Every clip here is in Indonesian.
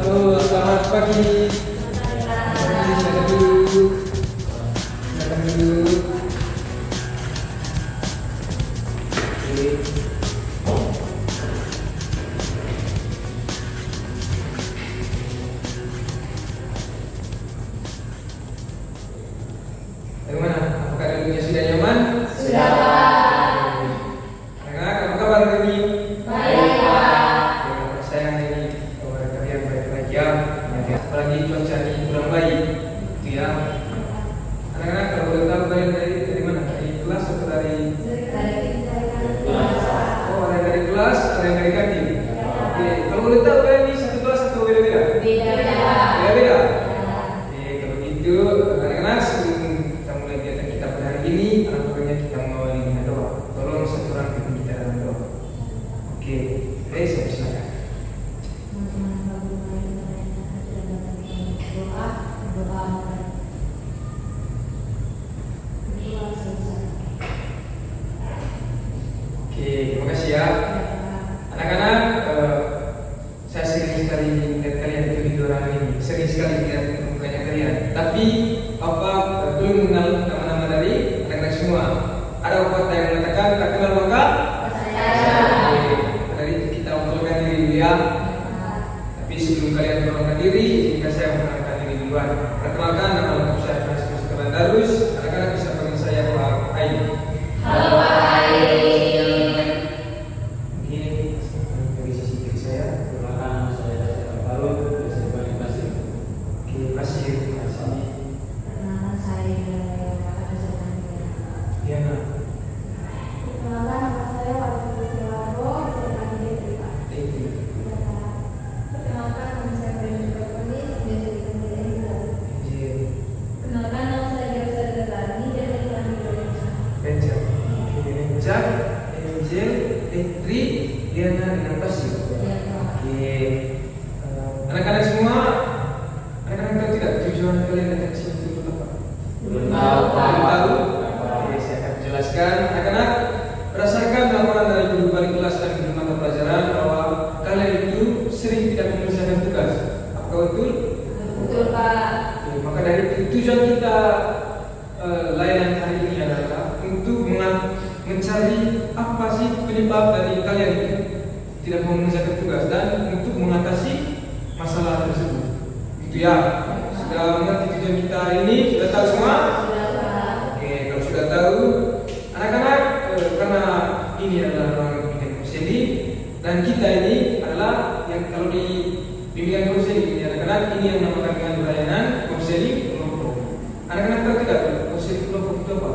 Halo, selamat pagi. Silakan duduk. Silakan duduk. Oke. Bagaimana? Apakah duduknya sudah nyaman? Sudah, Pak. Anak-anak, apa kabar hari ini? Baik, Pak. Saya ini kabar kalian baik-baik ya. Apalagi cuaca ini kurang baik, gitu ya. Anak-anak, kalau boleh tahu kalian dari mana? Dari kelas atau dari? Oh, ada yang dari kelas, ada yang dari kantin. Oke, kalau boleh tahu kalian ini satu kelas atau beda-beda? Beda-beda. Beda-beda. Oke, kalau gitu anak-anak sebelum kita mulai kegiatan kita pada hari ini, alangkah kita mengawali dengan doa. Tolong satu orang pimpin kita dalam doa. Oke, saya silakan. Oke, terima kasih ya. Anak-anak, saya sering sekali melihat kalian itu di orang ini, sering sekali melihat mukanya kalian. Tapi Bapak belum mengenal nama-nama dari anak-anak semua. Ada pepatah yang mengatakan tak kenal maka Oke, dari itu kita memperkenalkan diri dulu ya. Tapi sebelum kalian memperkenalkan diri, jika saya memperkenalkan diri duluan. Perkenalkan, nama lengkap saya Franciscus Darus. Anak-anak bisa panggil saya Pak Ain. Halo, Pak Ain. Dari sisi kiri saya. Perkenalkan, saya Faruk, SMP Pasir. Oke, Pasir. Perkenalkan saya Diana. Perkenalkan, nama saya Fatima Silaro, SMA Negeri Pak. Devi. Perkenalkan, nama saya Brenda Kaponis, biasa dipanggil Enda. Angel. Perkenalkan, nama saya Gersa Datani, biasa dipanggil Indonesia. Benja. Oke, Benja, Angel, Etri, Diana dengan Pasir. Oke. Anak-anak semua, anak-anak tahu tidak tujuan kalian datang ke sini itu apa? Belum tahu, Pak. Belum tahu? Oke, saya akan jelaskan. Anak-anak, berdasarkan laporan dari guru balik kelas dan guru mata pelajaran bahwa kalian itu sering tidak menyelesaikan tugas. Apakah betul? Betul, Pak. Oke, maka dari itu tujuan kita layanan hari ini adalah untuk mencari apa sih penyebab dari kalian itu tidak mau menyelesaikan tugas dan untuk mengatasi masalah tersebut. Gitu ya. Sudah mengerti tujuan kita hari ini? Sudah tahu semua? Sudah, Pak. Oke, kalau sudah tahu, anak-anak karena ini adalah ruang bimbingan konseling dan kita ini adalah yang kalau di bimbingan konseling ini anak-anak ini yang namakan dengan layanan konseling kelompok. Anak-anak tahu tidak konseling kelompok itu apa?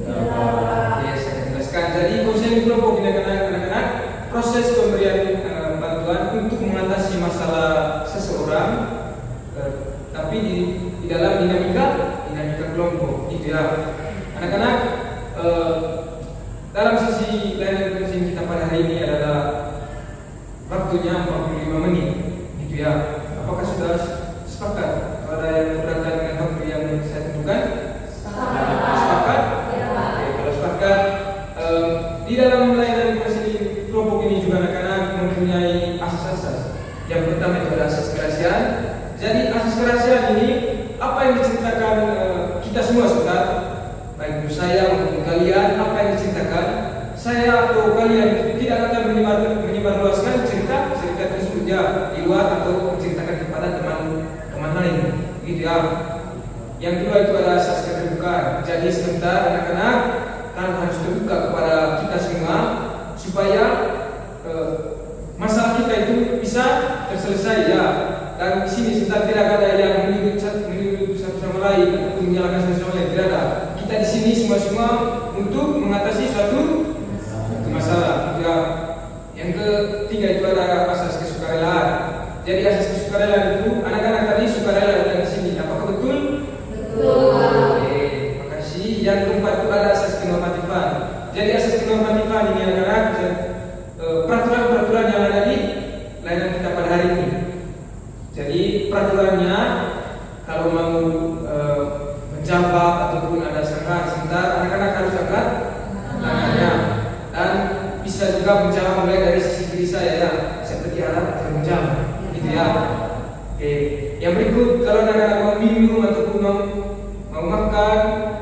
Oke, saya akan jelaskan. Jadi konseling kelompok ini anak-anak proses pemberian bantuan untuk mengatasi masalah seseorang, tapi di dalam dinamika kelompok, gitu ya. Anak-anak, dalam sesi layanan konseling kita pada hari ini adalah waktunya 45 menit, gitu ya. Apakah sudah sepakat? Ada yang keberatan dengan waktu yang saya tentukan? Sepakat? Oke, kalau sepakat, di dalam layanan konseling kelompok ini juga anak-anak mempunyai asas-asas. Yang pertama itu adalah asas kerahasiaan. Jadi asas kerahasiaan ini apa yang diceritakan kita semua saudara, baik itu saya maupun kalian, apa yang diceritakan saya atau kalian tidak akan menyebarluaskan cerita tersebut ya di luar atau menceritakan kepada teman lain, gitu ya. Yang kedua itu adalah asas keterbukaan. Jadi sebentar anak-anak kan harus terbuka kepada kita semua supaya masalah kita itu bisa terselesai ya. Dan di sini sebentar tidak ada yang menyudut satu sama lain ataupun menyalahkan satu sama lain, tidak ada. Kita di sini semua untuk mengatasi suatu masalah. Ya. Yang ketiga itu ada asas kesukarelaan. Jadi asas kesukarelaan itu anak-anak tadi sukarela datang di sini. Apakah betul? Betul, Pak. Oke, makasih. Yang keempat itu ada asas kenormatifan. Jadi asas kenormatifan ini anak-anak peraturan-peraturan yang ada di layanan kita pada hari ini. Jadi peraturannya kalau mau menjawab ataupun ada sanggahan sebentar, anak-anak harus angkat tangannya dan bisa juga menjawab mulai dari sisi kiri saya ya, seperti alat penjam, gitu ya. Oke, yang berikut kalau anak-anak mau minum ataupun mau makan,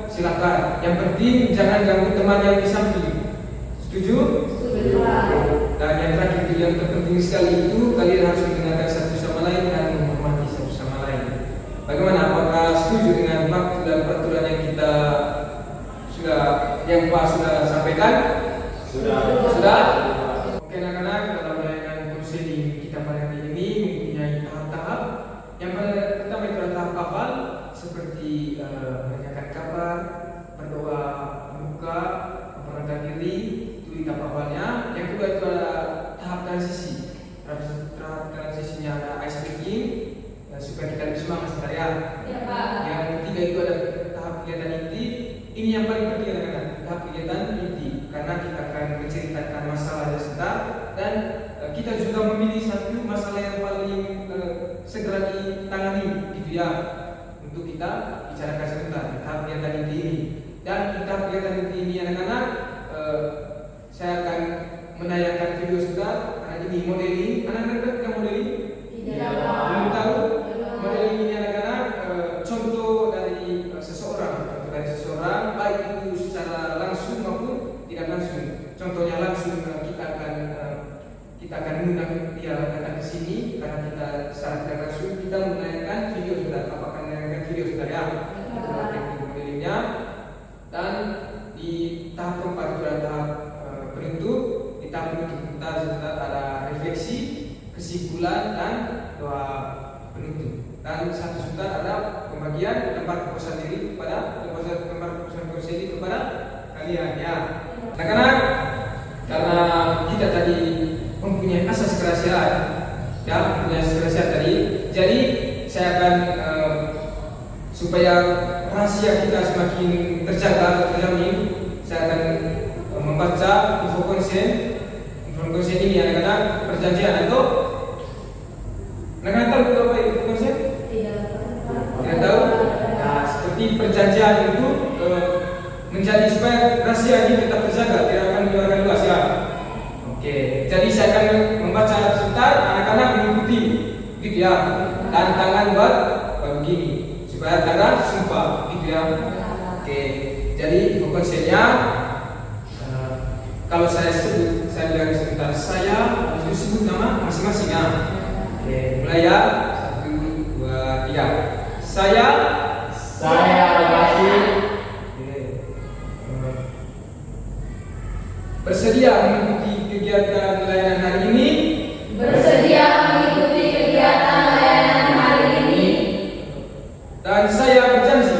silakan. Yang penting jangan ganggu teman yang di samping. Setuju? Setuju, Pak. Dan yang terakhir itu yang terpenting sekali itu kalian harus mendengarkan satu sama lain dan menghormati satu sama lain. Bagaimana? Apakah setuju dengan waktu dan peraturan yang kita yang Pak sudah sampaikan? Sudah? Oke anak-anak, dalam layanan konseling kita pada hari ini mempunyai tahap-tahap. Yang pertama itu adalah tahap hafal, seperti menanyakan kabar, berdoa, membuka, memperkenalkan diri, itu di tahap hafalnya. Yang kedua itu adalah tahap transisi. Tahap transisinya ada ice breaking, supaya kita lebih semangat ya. Ya, Pak. Yang ketiga itu ada tahap kegiatan inti. Ini yang paling penting anak-anak, tahap kegiatan inti, karena kita akan menceritakan masalah yang sebentar dan kita juga memilih satu masalah yang paling segera ditangani, gitu ya, untuk kita bicarakan sebentar di tahap kegiatan inti ini. Dan di tahap kegiatan inti ini anak-anak, saya akan menayangkan video sebentar. Karena ini modeling, anak-anak kan modeling? Tidak, Pak. Belum tahu? Modeling ini anak-anak contoh dari seseorang, baik itu secara langsung maupun tidak langsung. Contohnya langsung kita akan mengundang dia datang ke sini karena kita secara tidak langsung kita menayangkan video sebentar. Apakah menayangkan video sebentar ya? Itulah teknik modelingnya. Dan di tahap keempat itu adalah tahap penutup. Di tahap penutup kita sebentar ada refleksi, kesimpulan dan doa penutup. Dan satu sebentar ada pembagian lembar kepuasan diri kepada kalian ya. Anak-anak, karena kita tadi mempunyai asas kerahasiaan, ya, mempunyai asas kerahasiaan tadi, jadi saya akan supaya rahasia kita semakin terjaga atau terjamin, saya akan membaca info konsen ini anak-anak, perjanjian atau anak-anak tahu itu apa info konsen? Tidak tahu? Nah, seperti perjanjian itu menjadi supaya rahasia ini tetap terjaga, tidak akan dikeluarkan luas ya. Oke, jadi saya akan membaca sebentar, anak-anak mengikuti, gitu ya. Dan tangan buat begini, supaya tangan sumpah, gitu ya. Oke, jadi info konsennya, kalau saya sebut, saya bilang sebentar, saya harus sebut nama masing-masing ya. Oke, mulai ya. 1, 2, 3. Saya Albasyir bersedia mengikuti kegiatan layanan hari ini. Bersedia mengikuti kegiatan layanan hari ini. Dan saya berjanji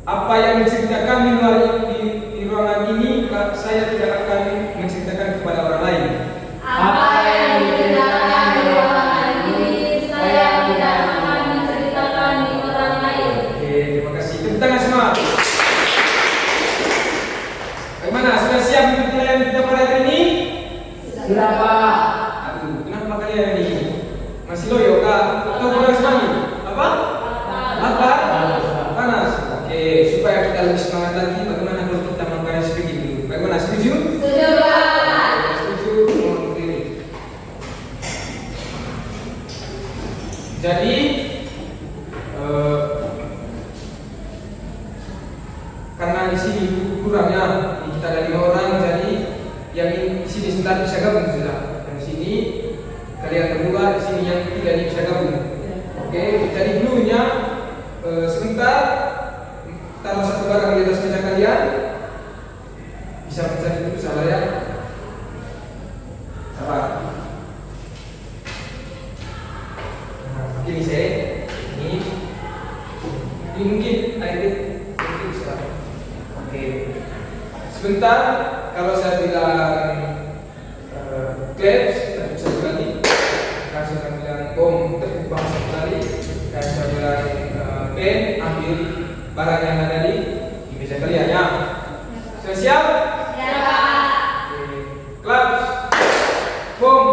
apa yang diceritakan di ruangan ini saya tidak akan menceritakan kepada orang lain. Apa yang diceritakan di ruangan ini saya tidak akan menceritakan di orang lain. Oke, terima kasih. Tepuk tangan semua. Bagaimana? Sudah siap mengikuti layanan kita pada hari ini? Sudah Pak. Aduh, kenapa kalian ini masih loyo kah? Atau kurang semangat? Apa? Lapar? Panas. Oke, supaya kita lebih semangat lagi, bagaimana kalau kita melakukan speaking dulu? Bagaimana? Setuju? Setuju, Pak. Setuju? Mohon berdiri. Jadi, karena di sini kurangnya kita ada 5 orang, jadi yang di sini sebentar bisa gabung sudah. Yang di sini kalian berdua, di sini yang ketiga ini bisa gabung. Oke, jadi dulunya sebentar taruh satu barang di atas meja kalian, bisa mencari dulu salah ya. Sabar. Nah, ini saya ini mungkin mungkin bisa. Oke. Sebentar, kalau saya bilang claps, tadi saya bilang ini, kan saya akan bilang bom, terkubang satu kali, dan saya bilang pen, ambil barang yang ada di meja kalian ya. Sudah siap? Ya, Pak. Oke. Claps, bom,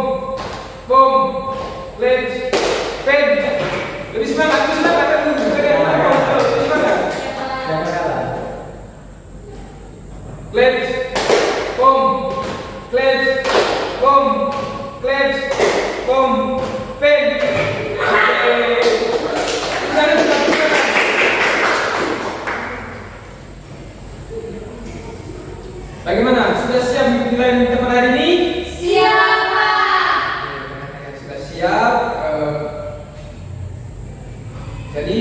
claps, pen. Lebih semangat, lebih semangat. Lebih semangat. Jangan kalah. Claps, bom, claps, bom, claps, siap. Jadi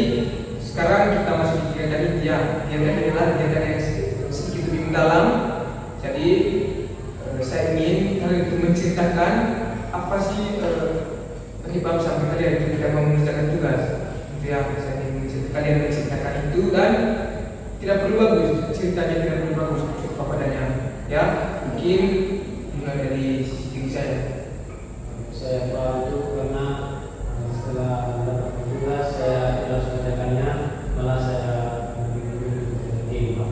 sekarang kita masuk di kegiatan inti ya. Kegiatan ini adalah kegiatan yang sedikit lebih mendalam. Jadi saya ingin kalian itu menceritakan apa sih penyebab sampai kalian itu tidak mau mengerjakan tugas. Itu ya, saya ingin kalian menceritakan itu dan tidak perlu bagus ceritanya, tidak perlu bagus cukup apa adanya. Ya, mungkin mulai dari sisi diri saya. Saya Pak itu karena setelah mendapat tugas saya tidak mengerjakannya, malah saya memilih game Pak.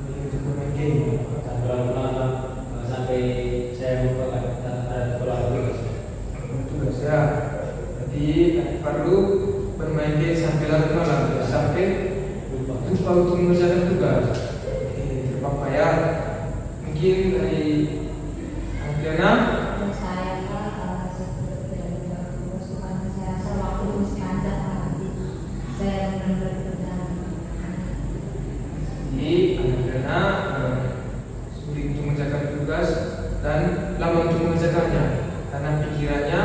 Untuk bermain game. Dan terlalu lama sampai saya lupa ada keluar tugas. Tugas ya. Jadi perlu bermain game sampai larut malam, sampai lupa untuk mengerjakan tugas. Oke, tidak apa-apa ya. Mungkin dari Adriana. Dan saya Pak tidak juga terus karena saya rasa waktu masih panjang nanti saya benar-benar berjalan. Jadi Adriana sulit untuk mengerjakan tugas dan lama untuk mengerjakannya karena pikirannya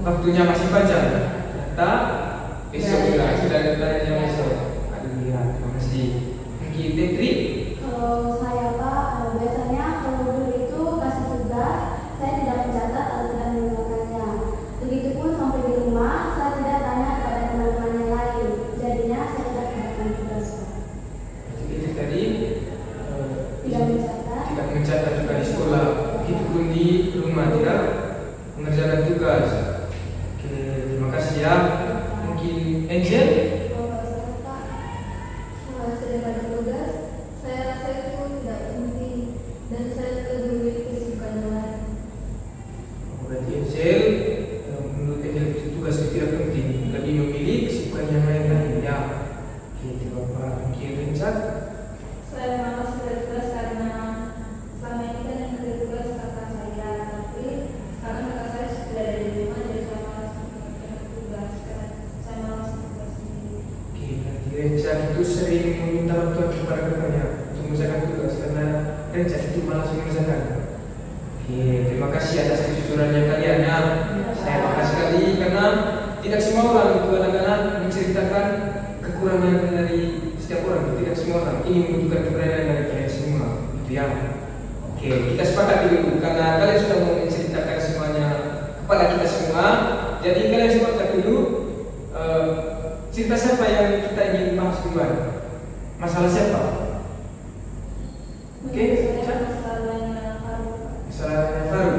waktunya masih panjang. Ternyata besok sudah deadline-nya besok. Aduh ya, terima kasih. Mungkin Tetri. Kalau saya Pak, biasanya kalau dulu itu kasih tugas, saya tidak mencatat atau tidak mengulangannya. Begitupun sampai di rumah, saya tidak tanya kepada teman-teman yang lain. Jadinya saya tidak mengerjakan tugas Pak. Jadi tadi Tidak mencatat. tidak mencatat juga di sekolah. Begitupun di rumah tidak mengerjakan tugas. Oke, terima kasih ya. Mungkin Angel. Kalau saya Pak, saya pada tugas, saya rasa itu tidak penting dan saya lebih memilih kesibukan yang lain. Berarti Angel menurut Angel itu tugas itu tidak penting, lebih memilih kesibukan yang lain ya. Oke, terima kasih. Mungkin Richard. Saya malas kerja tugas karena selama ini kan yang kerja tugas kakak saya, tapi sekarang kakak saya sudah ada di rumah jadi saya malas kerja tugas karena saya malas tugas sendiri. Oke, berarti Richard itu sering meminta bantuan kepada kakaknya untuk mengerjakan tugas karena Richard itu malas mengerjakan. Oke, terima kasih atas kejujurannya kalian ya. Saya bangga sekali karena tidak semua orang itu anak-anak menceritakan kekurangan dari setiap orang. Tidak semua orang ini menunjukkan keberadaan dari kalian semua. Itu ya. Oke, kita sepakati dulu karena kalian sudah mau menceritakan semuanya kepada kita semua. Jadi kalian sepakati dulu cerita siapa yang kita ingin bahas duluan. Masalah siapa? Oke, Saya masalahnya Faru. masalah Faru.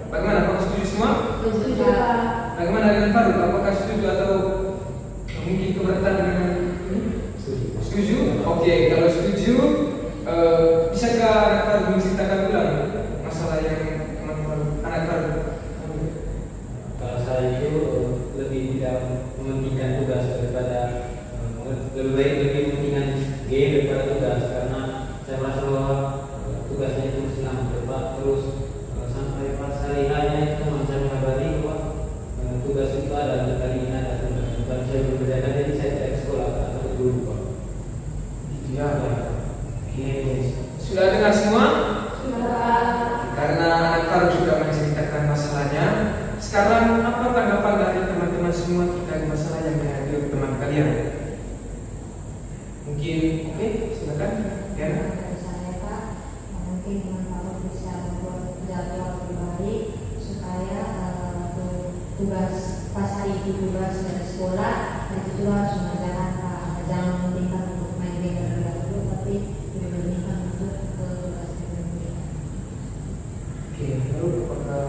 Bagaimana? Apakah setuju semua? Setuju Pak. Pak. Bagaimana dengan Faru? Apakah setuju atau mungkin keberatan dengan ini? Setuju? Oke, kalau setuju, bisakah anak Faru menceritakan ulang masalah yang teman-teman anak Faru? Kalau saya itu lebih tidak mementingkan tugas daripada lebih baik lebih mementingkan game daripada tugas karena saya merasa bahwa tugasnya itu senang cepat terus sampai pas hari hanya itu teman saya mengabari bahwa tugas itu ada dan kali ini ada tugas dan saya bekerjakan jadi saya tidak ke sekolah atau ke guru Pak. Ya. Oke, sudah dengar semua? Sudah. Karena anak Faru juga menceritakan masalahnya. Sekarang apa tanggapan dari teman-teman semua terkait masalah yang dihadapi oleh teman kalian? Mungkin, oke, silakan. Ya. Dari saya Pak, mungkin teman-teman bisa membuat jadwal lebih baik supaya tugas pas hari itu tugas dari sekolah dan itu juga harus mengerjakan Pak. Jangan mementingkan untuk main game terlebih dahulu, tapi lebih mementingkan untuk tugas terlebih. Oke, lalu apakah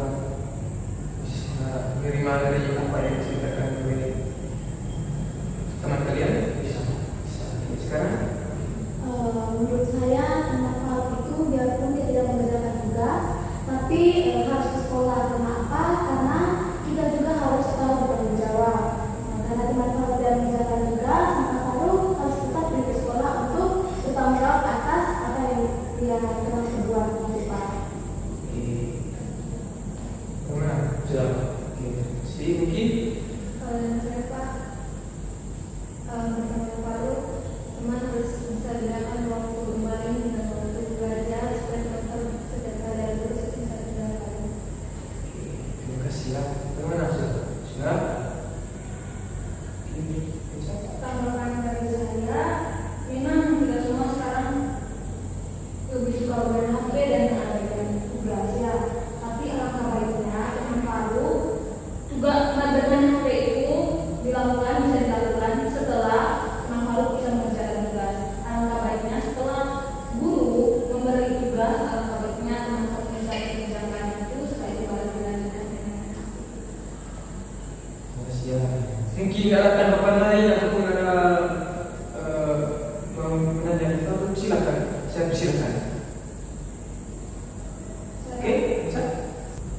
bisa menerima dari apa yang diceritakan oleh teman kalian? Bisa. Sekarang? Menurut saya anak Faru itu biarpun dia tidak mengerjakan tugas, tapi harus ke sekolah. Kenapa? Karena kita juga harus tahu bertanggung jawab. Karena teman Faru tidak mengerjakan tugas, maka Faru harus tetap pergi ke sekolah untuk bertanggung jawab atas apa yang dia telah perbuat di Pak. Oke. Bagaimana? Sudah. Oke. Si mungkin Kalau yang saya Pak, bersama Faru, teman harus bisa bedakan waktu bermain dan waktu belajar supaya teman-teman setiap kali ada tugas bisa dilakukan. terima kasih ya. Bagaimana? Jika ada tanggapan lain ataupun ada mau menanyakan sesuatu, silakan. Saya persilakan. Oke, bisa?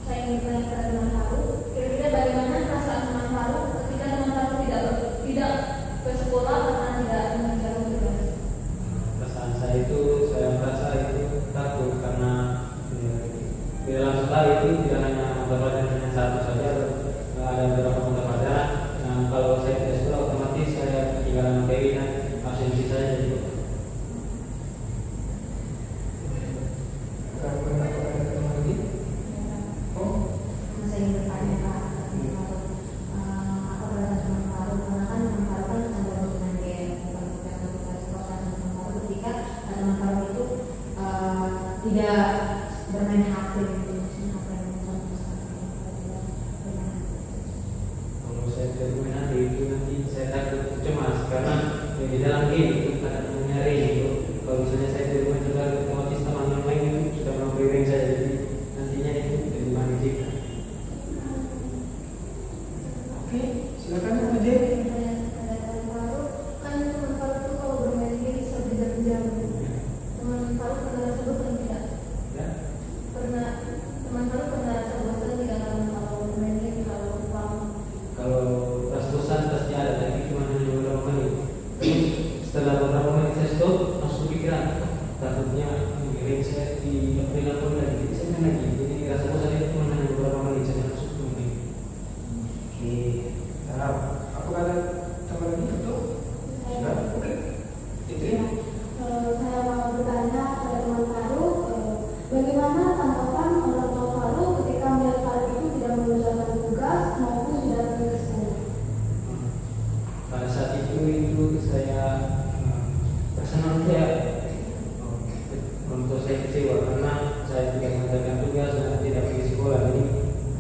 Saya ingin bertanya kepada teman Faru, kira-kira bagaimana perasaan teman Faru ketika teman Faru tidak ke sekolah karena tidak mengerjakan tugas? Perasaan saya itu, saya merasa itu takut karena di dalam sekolah itu tidak hanya mata pelajaran hanya satu saja, ada beberapa mata pelajaran. Nah, kalau saya tidak sekolah otomatis saya ketinggalan materi dan absensi saya jadi Saya ingin bertanya Pak, apa berapa teman Faru? Karena kan teman Faru kan ada hubungan game, bukan tugas sekolah teman Faru ketika teman Faru itu tidak bermain HP gitu, maksudnya apa yang kalau saya tidak bermain HP itu nanti saya takut cemas karena di dalam game itu ada namanya range itu. Kalau misalnya saya tidak bermain juga otomatis teman yang lain itu sudah melampaui range saya, jadi nantinya itu jadi menjijikan. Oke, silakan Pak J. Teman Faru, kan teman Faru itu kalau bermain game bisa berjam-jam. Teman Faru pernah rasa bosan tidak? Ya. Teman Faru pernah rasa bosan tidak kalau bermain game kalau uang? Kalau rasa bosan pasti ada, tapi cuma hanya beberapa menit. Terus setelah beberapa menit saya stop, langsung pikiran takutnya range saya di peringkat pun lagi, saya main lagi. Jadi rasa bosan itu cuma hanya beberapa menit saja langsung main. Oke, nah, apa kata tambah lagi betul? Sudah, oke. Itu ya. Saya mau bertanya pada teman Faru, bagaimana tanggapan orang tua Faru ketika melihat Faru itu tidak mengerjakan tugas maupun tidak pergi ke sekolah? Pada saat itu saya tersenang ya, orang tua saya kecewa karena saya tidak mengerjakan tugas dan tidak pergi sekolah. Jadi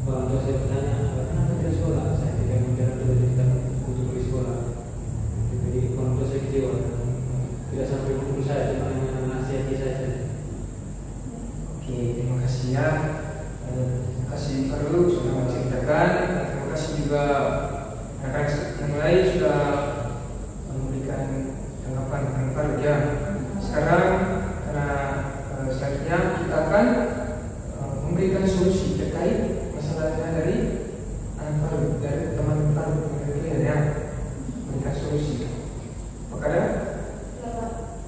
orang tua saya bertanya, kenapa tidak sekolah? Saya tidak mengerjakan tugas dan tidak untuk pergi sekolah. Jadi orang tua saya kecewa, tidak sampai memukul saya, cuma hanya menasihati saya saja. Oke, terima kasih ya. Terima kasih Faru sudah menceritakan. Terima kasih juga rekan yang lain sudah memberikan tanggapan tentang Faru ya. Sekarang karena selanjutnya kita akan memberikan solusi terkait masalahnya dari Faru, dari teman Faru ya, memberikan solusi. Apakah ada?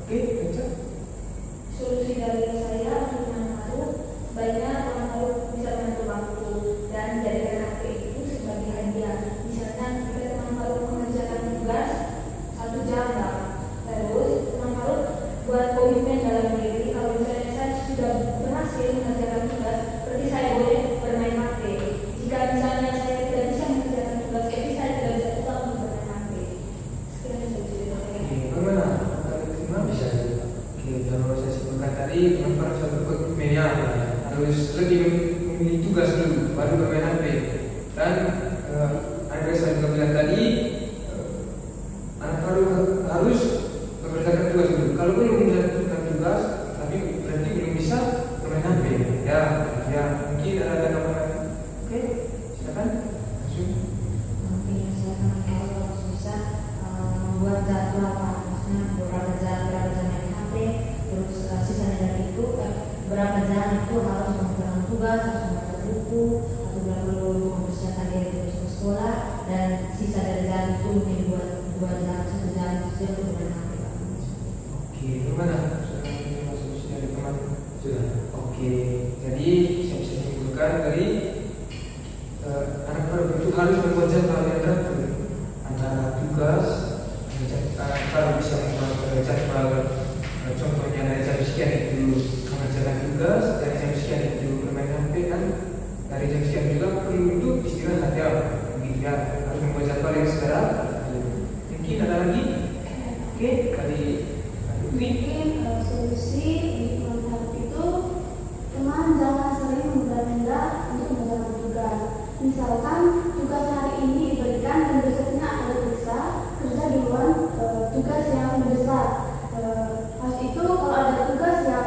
Oke, baca. Solusi dari saya untuk teman Faru, sebaiknya teman Faru bisa mengatur waktu dan jadikan HP itu sebagai hadiah. Misalnya jika teman Faru mengerjakan tugas 1 jam lah, terus teman Faru buat komitmen dalam diri kalau misalnya saya sudah berhasil mengerjakan tugas, berarti saya boleh bermain HP. Jika misalnya saya tidak bisa mengerjakan tugas, jadi saya tidak bisa tetap untuk bermain HP. Sekian solusi dari saya. Bagaimana? Apakah diterima? Bisa. Oke, kalau saya sebutkan tadi teman Faru satu komitmen ya, harus lebih memilih tugas dulu, baru bermain HP. Dan Andrea saya juga bilang tadi, anak Faru harus mengerjakan tugas dulu. Kalau belum mengerjakan tugas, tapi berarti belum bisa bermain HP. Ya, mungkin ada tanggapan lain. Oke, silakan. Langsung. mungkin saya teman Faru harus bisa membuat jadwal Pak, maksudnya berapa jam main HP, terus sisanya dari itu berapa jam itu harus mengerjakan tugas, harus membaca buku, atau bila perlu mempersiapkan diri terus ke sekolah, dan sisa dari jam itu mungkin dua jam, 1 jam itu untuk bermain HP Pak. Oke, bagaimana? Sudah menerima solusi dari teman? Sudah. Oke, jadi saya bisa simpulkan dari anak Faru itu harus membuat jadwal yang teratur antara tugas, Faru bisa membuat jadwal, contohnya dari jam sekian itu mengerjakan tugas, dari jam sekian itu bermain HP kan, dari jam sekian juga perlu untuk istirahat ya, begitu ya, harus membuat jadwal yang secara mungkin ada lagi. Oke, dari Mungkin solusi di teman Faru itu teman jangan sering menunda-nunda untuk mengerjakan tugas. Misalkan tugas hari ini diberikan dan besoknya ada kerja di luar tugas yang mendesak. Pas itu kalau ada tugas yang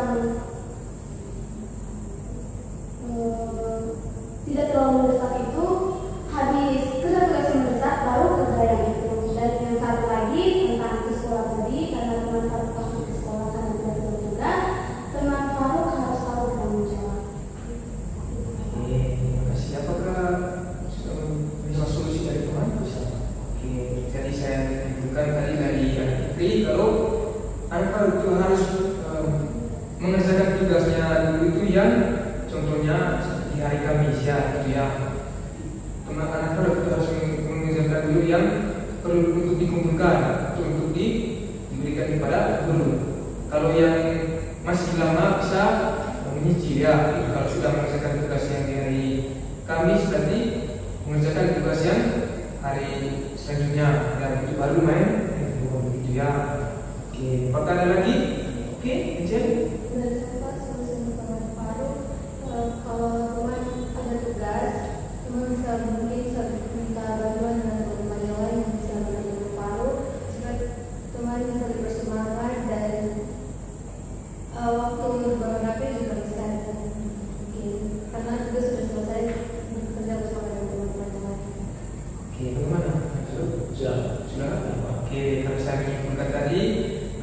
tidak terlalu mendesak itu habis kerja tugas yang mendesak baru kerja yang itu. ya. Anak Faru harus mengerjakan dulu yang perlu untuk dikumpulkan, untuk diberikan kepada guru. Kalau yang masih lama bisa menyicil ya. Kalau sudah mengerjakan tugas yang di hari Kamis berarti mengerjakan tugas yang hari selanjutnya, dan itu baru main begitu ya. Oke, apakah ada lagi? Oke, Encen. Dari saya Pak, solusi teman Faru, kalau teman ada tugas, teman bisa minta bantuan dengan teman yang lain yang bisa bantu Faru, supaya teman bisa bersemangat dan waktu beberapa juga bisa karena tugas sudah selesai, bekerja bersama dengan teman-teman. Oke, bagaimana? Sudah. Oke, kalau saya menyimpulkan tadi,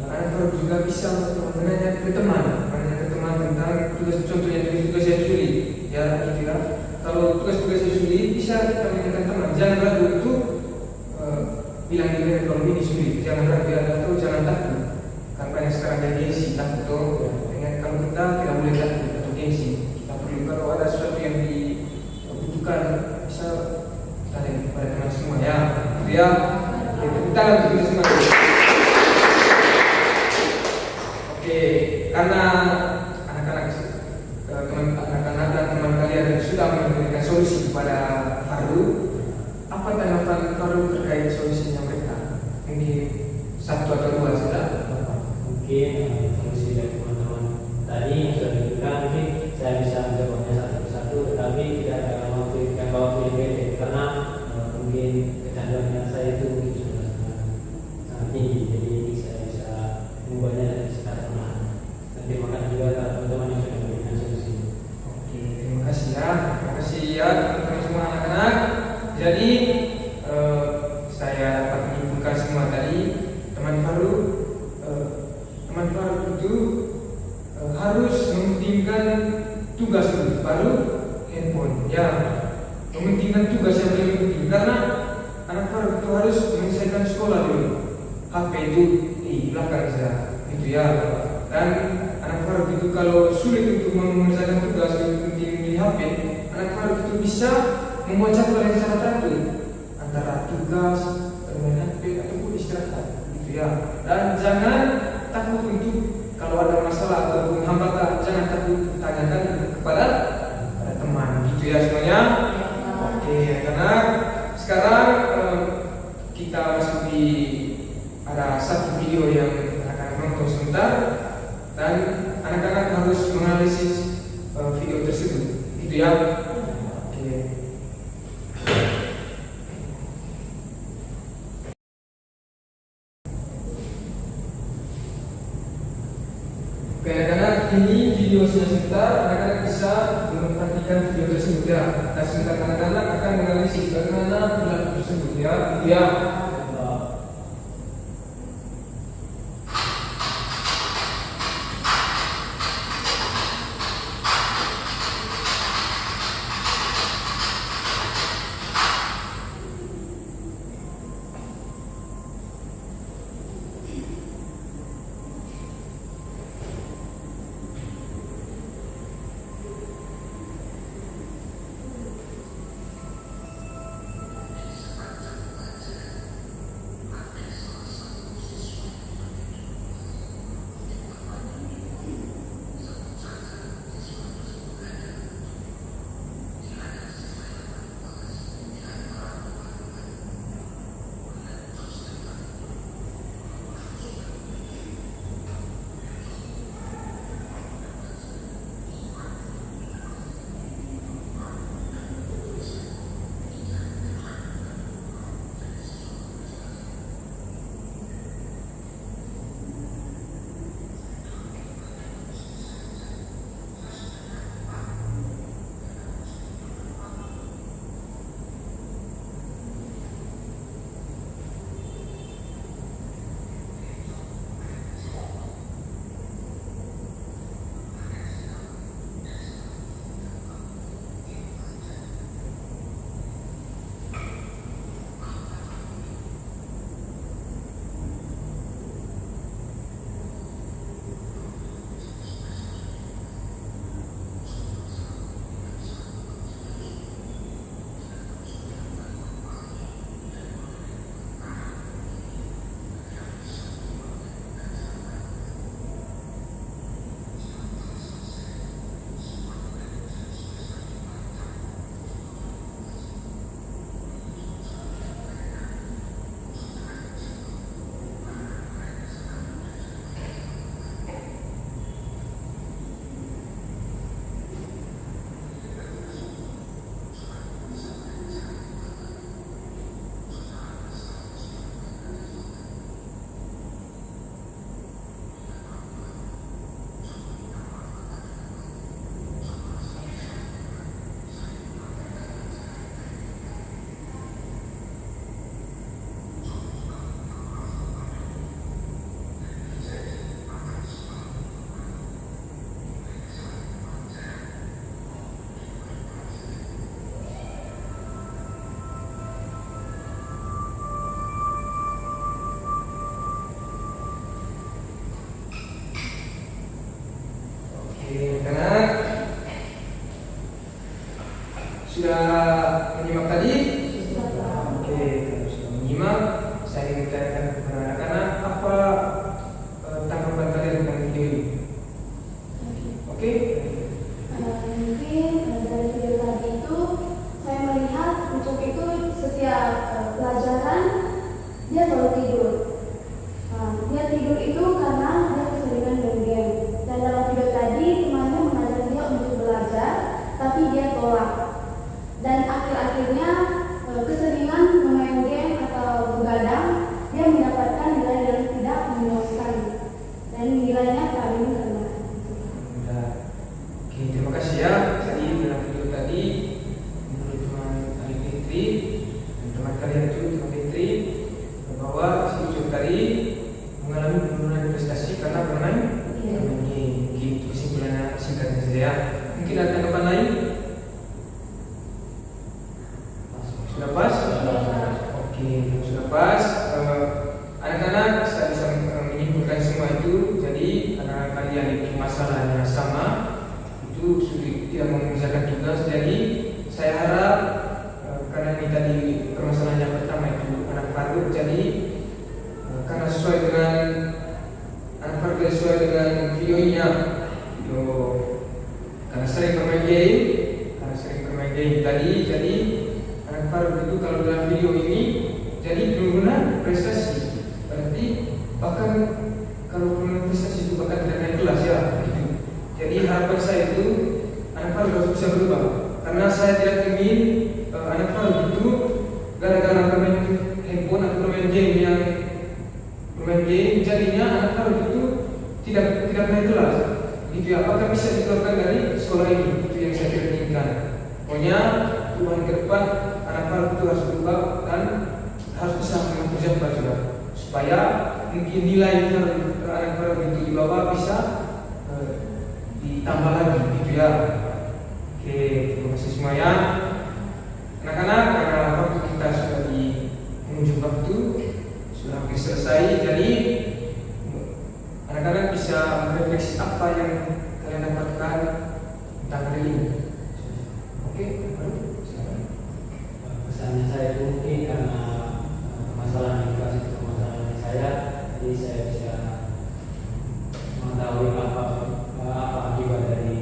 anak Faru juga bisa menanya ke teman tentang tugas, contohnya tugas yang sulit, ya gitu ya. Kalau tugas-tugas yang sulit bisa kita menanyakan teman. Jangan ragu untuk bilang diri kalau ini sulit. Jangan ragu atau jangan takut. Karena yang sekarang ada gengsi, takut tuh. Dengan kalau kita tidak boleh takut atau gengsi. Kita perlu kalau ada sesuatu yang dibutuhkan bisa tanya kepada teman semua ya. Gitu ya. Kita untuk kita semua. Oke, karena anak-anak dan teman kalian sudah memberikan solusi kepada Faru, apa tanggapan Faru terkait solusinya mereka? Mungkin satu atau dua saja. Mungkin solusi dari teman-teman tadi yang sudah diberikan, mungkin saya bisa menjawabnya satu persatu, tetapi tidak dalam waktu yang pendek karena mungkin kecanduannya saya itu mungkin sudah sangat tinggi, jadi saya bisa mengubahnya dari secara perlahan. Dan terima kasih juga teman-teman yang sudah memberikan solusi. Oke, terima kasih ya. Terima kasih ya teman-teman semua anak-anak. Jadi saya dapat menyimpulkan semua tadi, teman Faru itu harus mementingkan tugas dulu, baru handphone. Ya, mementingkan tugas yang paling penting karena anak Faru itu harus menyelesaikan sekolah dulu. HP itu di belakang saja, gitu ya. Dan anak Faru itu kalau sulit untuk mengerjakan tugas di HP, anak Faru itu bisa membuat jadwal yang sangat teratur antara tugas, bermain HP ataupun istirahat, gitu ya. Dan jangan takut untuk kalau ada masalah ataupun hambatan, jangan takut tanyakan kepada teman, gitu ya semuanya. Oke, karena sekarang kita masuk di ada satu video yang akan nonton sebentar dan anak-anak harus menganalisis video tersebut, gitu ya. Oke. Oke, anak-anak, ini video sebentar, anak-anak bisa memperhatikan video tersebut ya. Dan sebentar anak-anak akan menganalisis bagaimana perilaku tersebut ya. Ya. menyimak tadi? Sudah, Pak. Oke, kalau sudah menyimak, saya ingin tanyakan kepada anak-anak apa tanggapan kalian tentang video ini? Oke? Mungkin dari video tadi itu saya melihat Ucup itu setiap pelajaran dia selalu tidur. Dia tidur itu karena dia keseringan main game. Dan dalam video tadi temannya mengajak dia untuk belajar, tapi dia tolak. Dan akhir-akhirnya keseringan bermain game atau begadang, dia mendapatkan nilai yang tidak memuaskan. Dan nilainya paling rendah. Nah, oke, terima kasih ya. Jadi dalam video tadi menurut teman Ali Fitri dan teman kalian itu teman Fitri bahwa si Ucup tadi mengalami penurunan prestasi karena bermain game. Gitu kesimpulannya singkatnya saja ya. Mungkin ada tanggapan lain? Sudah pas? Oke, sudah pas. Anak-anak saya bisa menyimpulkan semua itu. Jadi karena kalian itu masalahnya sama, itu sulit tidak mengerjakan tugas. Jadi saya harap karena ini tadi permasalahan yang pertama itu anak Faruk. Jadi karena sesuai dengan anak Faruk sesuai dengan videonya, karena sering bermain game tadi, jadi anak Faruk itu kalau dalam video ini jadi penurunan prestasi. Berarti bahkan kalau penurunan prestasi itu bahkan tidak naik kelas ya. Gitu. Jadi harapan saya itu anak Faruk harus bisa berubah. Karena saya tidak ingin anak Faruk itu gara-gara bermain handphone atau bermain game jadinya anak Faruk itu tidak naik kelas. Gitu ya. Apakah bisa dikeluarkan dari sekolah ini? Itu yang saya tidak inginkan. Pokoknya perubahan ke depan anak Faruk itu harus berubah dan harus bisa mengerjakan pelajaran supaya mungkin nilai anak Faruk itu di bawah bisa ditambah lagi gitu ya. Oke, terima kasih semuanya. Anak-anak, karena waktu kita sudah di penghujung waktu, sudah hampir selesai. Jadi anak-anak bisa merefleksi apa yang kalian dapatkan tentang hari ini. Oke, silakan. Pesannya saya itu mungkin karena permasalahan di kelas itu permasalahan saya, jadi saya bisa mengetahui apa akibat dari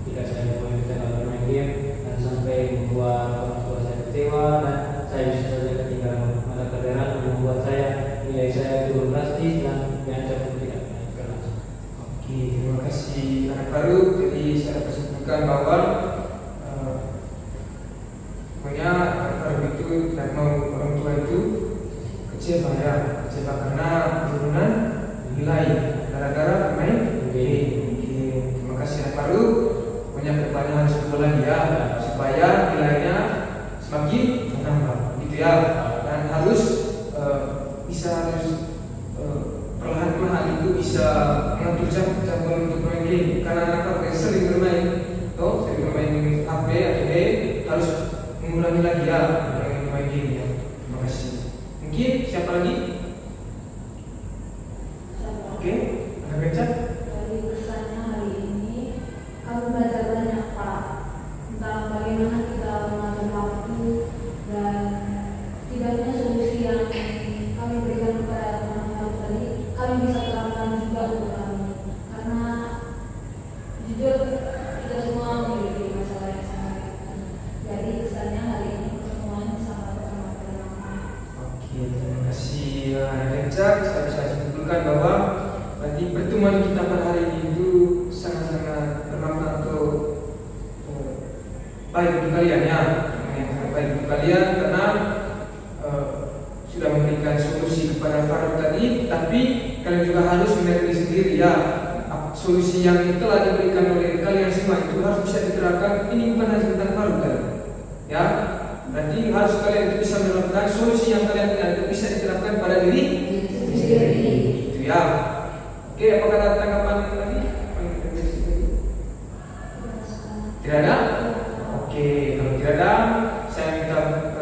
tidak saya bermain game dan sampai membuat orang tua saya kecewa, dan saya bisa saja ketinggalan mata pelajaran yang membuat saya nilai saya turun drastis dan diancam untuk tidak naik kelas. Oke, terima kasih anak baru. Jadi saya kesimpulkan bahwa pokoknya anak baru itu tidak mau orang tua itu kecewa ya, kecewa karena penurunan nilai gara-gara bermain game. Terima kasih anak baru. Pokoknya kedepannya harus berubah lagi ya, supaya nilainya semakin menambah, gitu ya. Dan harus perlahan-lahan itu bisa mengatur jam untuk bermain game. Karena anak-anak yang sering bermain HP atau harus mengulangi lagi ya bermain game ya. Terima kasih. Mungkin siapa lagi? Oke, ada Beca? Dari kesannya hari ini kamu belajar banyak Pak tentang bagaimana kita mengatur waktu dan tidaknya solusi yang kami berikan kepada teman-teman tadi kami bisa terapkan juga untuk kami, karena jujur kita semua memiliki masalah yang sama. Jadi kesannya hari ini pertemuan sangat bermanfaat. Oke, terima kasih Beca. Saya bisa simpulkan bahwa nanti pertemuan kita pada hari ini itu sangat-sangat bermanfaat untuk baik untuk kalian ya, yang sangat baik untuk kalian karena sudah memberikan solusi kepada Faruk tadi, tapi kalian juga harus meneliti sendiri ya. Solusi yang telah diberikan oleh kalian semua itu harus bisa diterapkan. Ini bukan hanya tentang Faruk kan, ya. Berarti harus kalian itu bisa melakukan solusi yang kalian itu bisa diterapkan pada diri sendiri. Itu ya. Oke, apakah ada tanggapan lagi? Tidak ada? Oke, kalau tidak ada, saya minta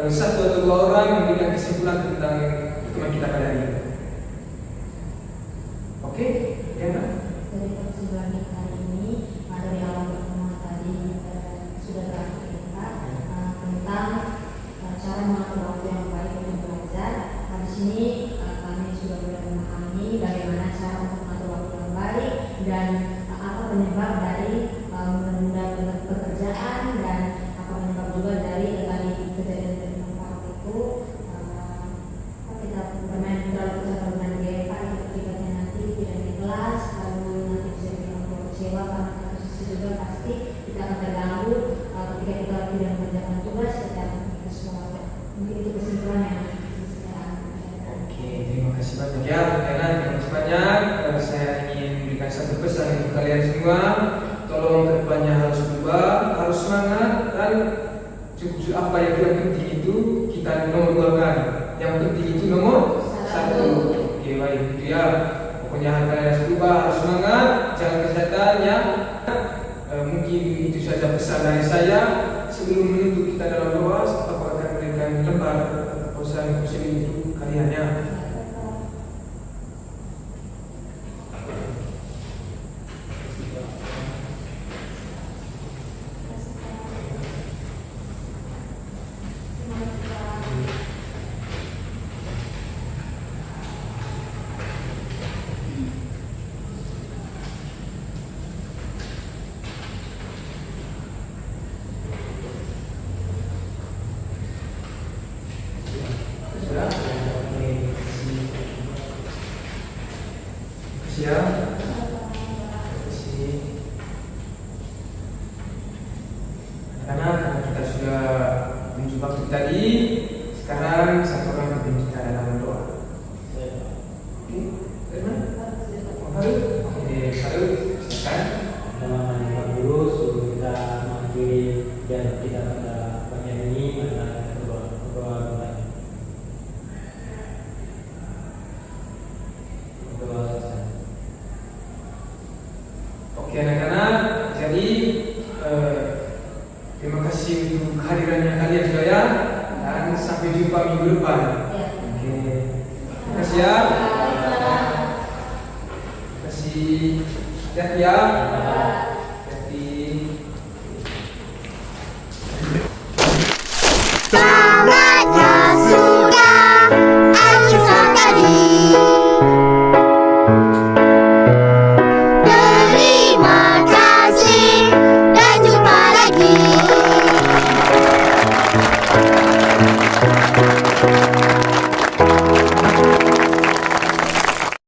satu atau dua orang memberikan kesimpulan tentang pertemuan kita pada hari ini. Oke, ya kan? Dari kesimpulan kita hari ini, dari awal pertemuan tadi sudah berakhir kita tentang cara mengatur waktu yang baik untuk belajar. Di sini kami sudah mulai memahami bagaimana cara untuk mengatur waktu yang baik dan apa penyebab dari menunda pekerjaan dan apa penyebab juga dari kejadian dari manfaat itu. Kita bermain terlalu besar bermain game Pak, itu akibatnya nanti tidak di kelas, lalu nanti bisa bilang kecewa karena posisi juga pasti kita akan terganggu ketika kita tidak mengerjakan tugas secara sekolah. Mungkin itu kesimpulan yang Oke, terima kasih banyak ya, karena terima kasih banyak. Saya ingin memberikan satu pesan untuk kalian semua. Tolong kedepannya harus berubah, harus semangat, dan cukup apa yang penting itu kita nomor duakan. Yang penting itu nomor satu. Oke, baik itu ya. Pokoknya kalian harus berubah, harus semangat, jaga kesehatan ya. Mungkin itu saja pesan dari saya. Sebelum menutup kita dalam doa, aku akan memberikan lembar proposal itu kalian ya. Siap. Karena kita sudah menjumpa waktu tadi, sekarang satu orang pimpin kita dalam doa. Oke, Firman? Harus? Oke, harus. Silakan. Pak Guru suruh kita mengakhiri dan kita pada bagian ini adalah berdoa. Oke anak-anak, jadi terima kasih untuk kehadirannya kalian juga ya, dan sampai jumpa minggu depan. Oke, terima kasih ya. Terima kasih. Ya.